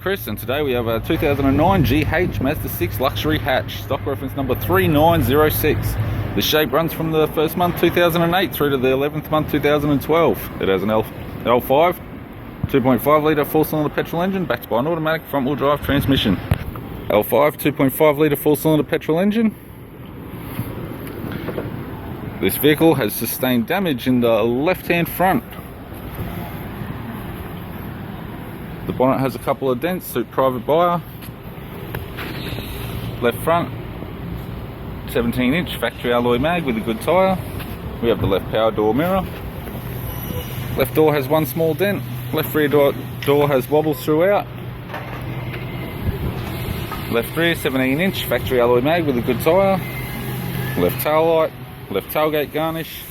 Chris, and today we have a 2009 GH Mazda 6 luxury hatch, stock reference number 3906. The shape runs from the first month 2008 through to the 11th month 2012. It has an L5 2.5 litre 4-cylinder petrol engine backed by an automatic front wheel drive transmission. L5 2.5 litre 4-cylinder petrol engine. This vehicle has sustained damage in the left hand front. The bonnet has a couple of dents, suit private buyer. Left front 17-inch factory alloy mag with a good tyre. We have the left power door mirror. Left door has one small dent. Left rear door has wobbles throughout. Left rear 17-inch factory alloy mag with a good tyre. Left tail light. Left tailgate garnish.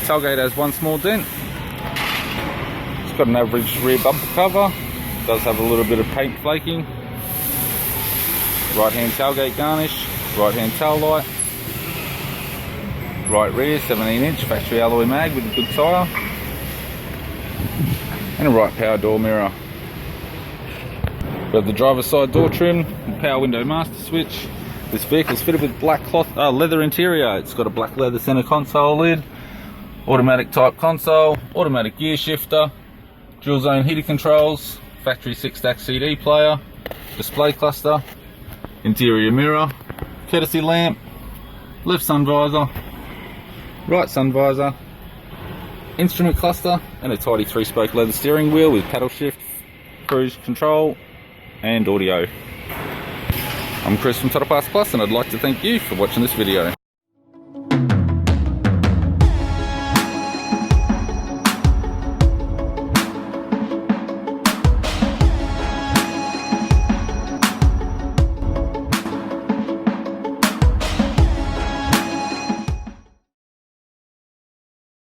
Tailgate has one small dent. It's got an average rear bumper cover. Does have a little bit of paint flaking. Right hand tailgate garnish. Right hand tail light. Right rear 17-inch factory alloy mag with a good tyre. And a right power door mirror. We have the driver's side door trim, power window master switch. This vehicle is fitted with black cloth leather interior. It's got a black leather center console lid, automatic type console, automatic gear shifter, dual zone heater controls, factory 6-stack CD player, display cluster, interior mirror, courtesy lamp, left sun visor, right sun visor, instrument cluster, and a tidy 3-spoke leather steering wheel with paddle shift, cruise control and audio. I'm Chris from Total Parts Plus, and I'd like to thank you for watching this video.